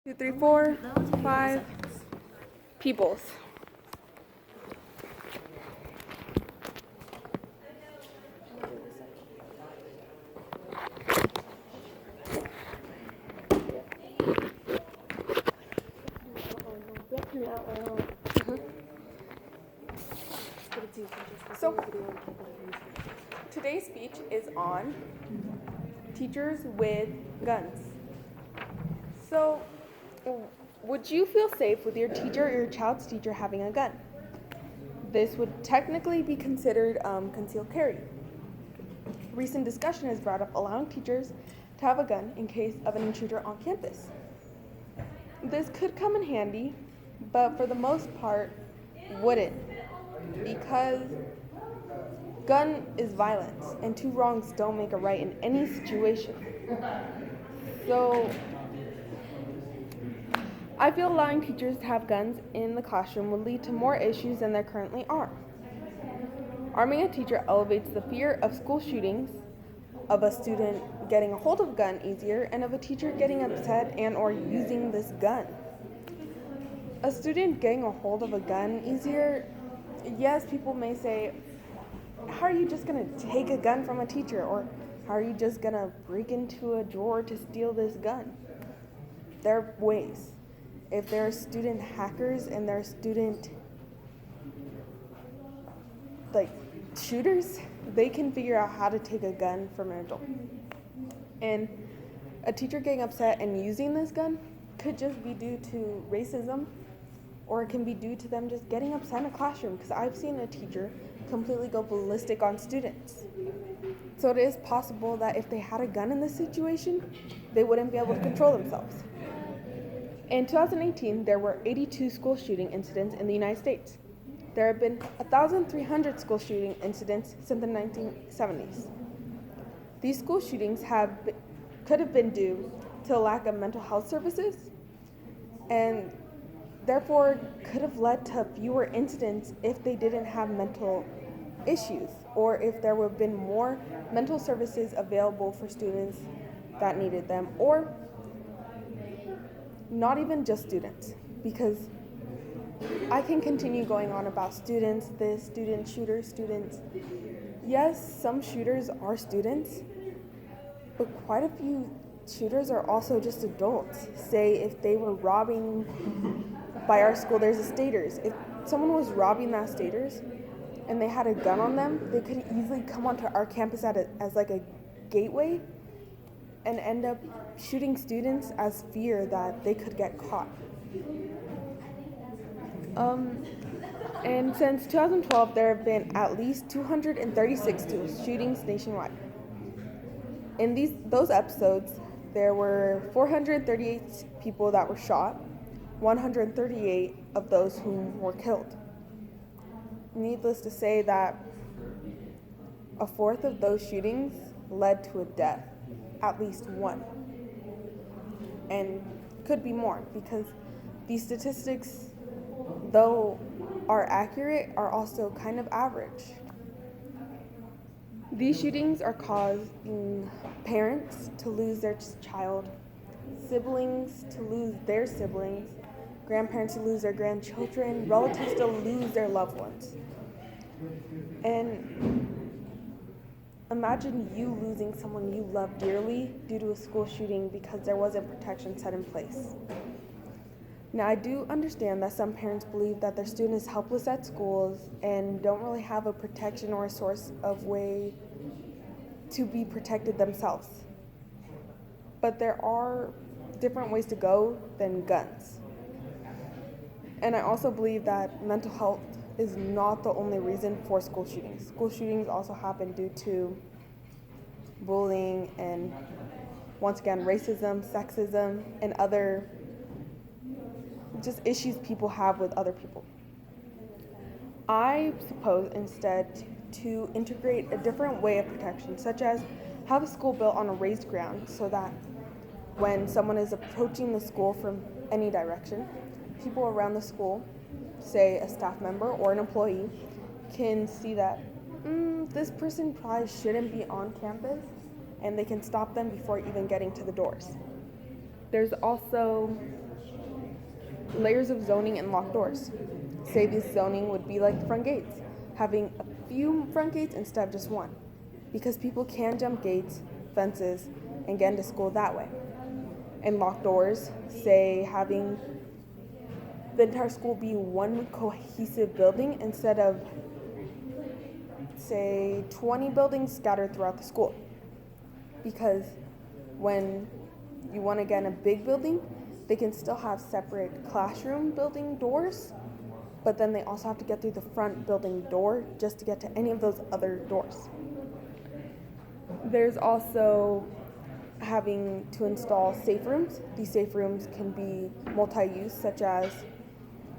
2, 3, 4, 5 peoples. So, today's speech is on teachers with guns. So, would you feel safe with your teacher or your child's teacher having a gun? This would technically be considered concealed carry. Recent discussion has brought up allowing teachers to have a gun in case of an intruder on campus. This could come in handy, but for the most part, wouldn't, because gun is violence, and two wrongs don't make a right in any situation. So, I feel allowing teachers to have guns in the classroom would lead to more issues than there currently are. Arming a teacher elevates the fear of school shootings, of a student getting a hold of a gun easier, and of a teacher getting upset and or using this gun. A student getting a hold of a gun easier, yes, people may say, how are you just going to take a gun from a teacher? Or how are you just going to break into a drawer to steal this gun? There are ways. If there are student hackers and there are student shooters, they can figure out how to take a gun from an adult. And a teacher getting upset and using this gun could just be due to racism, or it can be due to them just getting upset in a classroom, because I've seen a teacher completely go ballistic on students. So it is possible that if they had a gun in this situation, they wouldn't be able to control themselves. In 2018, there were 82 school shooting incidents in the United States. There have been 1,300 school shooting incidents since the 1970s. These school shootings could have been due to a lack of mental health services, and therefore could have led to fewer incidents if they didn't have mental issues, or if there would have been more mental services available for students that needed them, or not even just students, because I can continue going on about students, this student, shooters, students. Yes, some shooters are students, but quite a few shooters are also just adults. Say if they were robbing, by our school there's a Staters. If someone was robbing that Staters and they had a gun on them, they could easily come onto our campus as like a gateway and end up shooting students as fear that they could get caught. And since 2012, there have been at least 236 shootings nationwide. In those episodes, there were 438 people that were shot, 138 of those whom were killed. Needless to say that a fourth of those shootings led to a death, at least one, and could be more, because these statistics, though are accurate, are also kind of average. These shootings are causing parents to lose their child, siblings to lose their siblings, grandparents to lose their grandchildren, relatives to lose their loved ones. And imagine you losing someone you love dearly due to a school shooting because there wasn't protection set in place. Now, I do understand that some parents believe that their student is helpless at schools and don't really have a protection or a source of way to be protected themselves. But there are different ways to go than guns. And I also believe that mental health is not the only reason for school shootings. School shootings also happen due to bullying and, once again, racism, sexism, and other just issues people have with other people. I suppose instead to integrate a different way of protection, such as have a school built on a raised ground so that when someone is approaching the school from any direction, people around the school, say a staff member or an employee, can see that this person probably shouldn't be on campus, and they can stop them before even getting to the doors. There's also layers of zoning and locked doors. Say this zoning would be like the front gates, having a few front gates instead of just one, because people can jump gates, fences, and get into school that way. And locked doors, say having the entire school be one cohesive building instead of, say, 20 buildings scattered throughout the school. Because when you want to get in a big building, they can still have separate classroom building doors, but then they also have to get through the front building door just to get to any of those other doors. There's also having to install safe rooms. These safe rooms can be multi-use, such as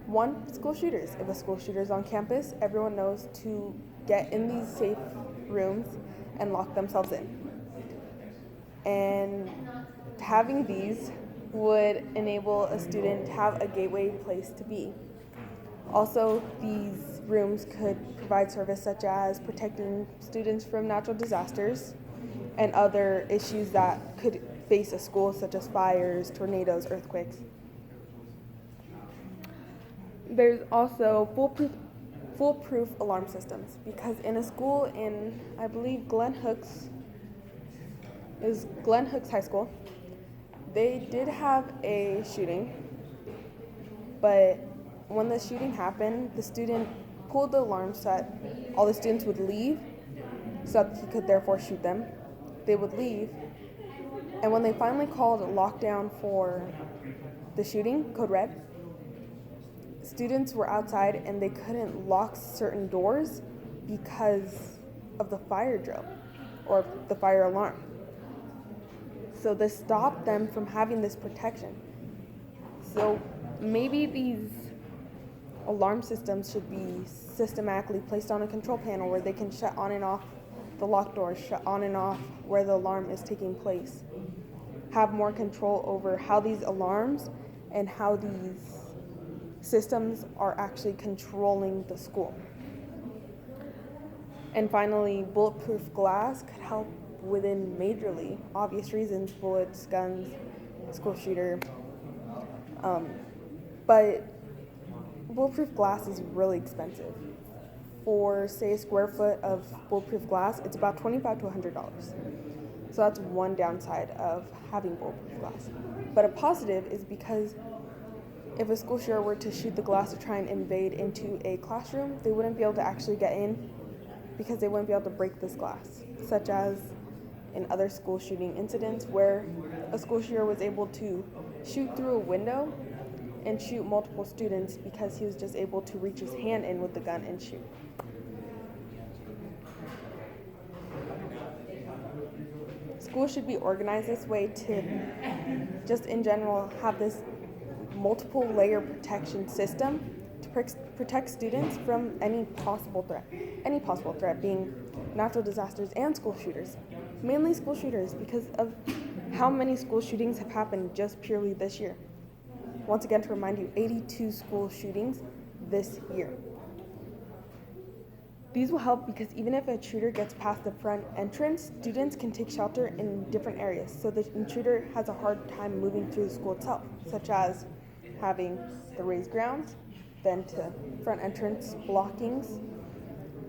one, school shooters. If a school shooter is on campus, everyone knows to get in these safe rooms and lock themselves in. And having these would enable a student to have a gateway place to be. Also, these rooms could provide service such as protecting students from natural disasters and other issues that could face a school, such as fires, tornadoes, earthquakes. There's also foolproof alarm systems, because in a school in, I believe, Glen Hooks High School, they did have a shooting, but when the shooting happened, the student pulled the alarm so that all the students would leave so that he could therefore shoot them. They would leave, and when they finally called a lockdown for the shooting, Code Red, students were outside and they couldn't lock certain doors because of the fire drill or the fire alarm. So this stopped them from having this protection. So maybe these alarm systems should be systematically placed on a control panel where they can shut on and off the locked doors, shut on and off where the alarm is taking place. Have more control over how these alarms and how these systems are actually controlling the school. And finally, bulletproof glass could help within majorly obvious reasons: bullets, guns, school shooter. But bulletproof glass is really expensive. For, say, a square foot of bulletproof glass, it's about $25 to $100. So that's one downside of having bulletproof glass. But a positive is because if a school shooter were to shoot the glass to try and invade into a classroom, they wouldn't be able to actually get in because they wouldn't be able to break this glass, such as in other school shooting incidents where a school shooter was able to shoot through a window and shoot multiple students because he was just able to reach his hand in with the gun and shoot. Schools should be organized this way to just in general have this multiple layer protection system to protect students from any possible threat being natural disasters and school shooters. Mainly school shooters, because of how many school shootings have happened just purely this year. Once again, to remind you, 82 school shootings this year. These will help because even if a intruder gets past the front entrance, students can take shelter in different areas, so the intruder has a hard time moving through the school itself, such as having the raised grounds, then to front entrance blockings,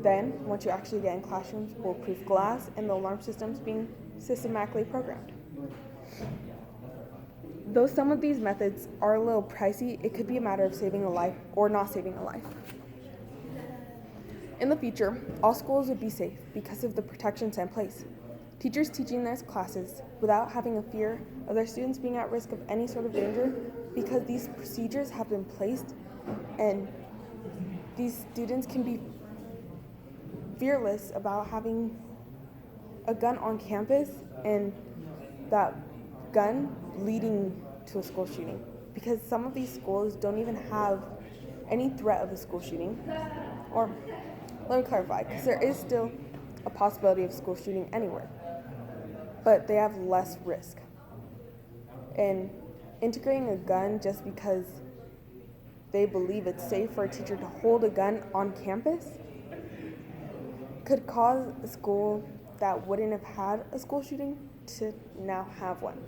then once you actually get in classrooms, bulletproof glass, and the alarm systems being systematically programmed. Though some of these methods are a little pricey, it could be a matter of saving a life or not saving a life. In the future, all schools would be safe because of the protections in place. Teachers teaching their classes without having a fear of their students being at risk of any sort of danger because these procedures have been placed, and these students can be fearless about having a gun on campus and that gun leading to a school shooting, because some of these schools don't even have any threat of a school shooting. Or let me clarify, because there is still a possibility of school shooting anywhere, but they have less risk. And integrating a gun just because they believe it's safe for a teacher to hold a gun on campus could cause a school that wouldn't have had a school shooting to now have one.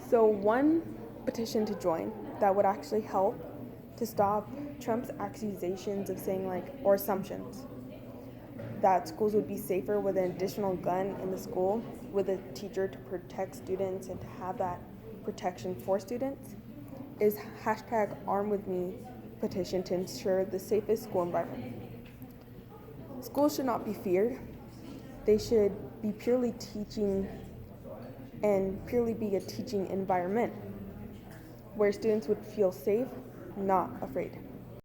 So one petition to join that would actually help to stop Trump's accusations of saying or assumptions that schools would be safer with an additional gun in the school with a teacher to protect students and to have that protection for students is hashtag Arm With Me petition to ensure the safest school environment. Schools should not be feared. They should be purely teaching and purely be a teaching environment where students would feel safe, not afraid.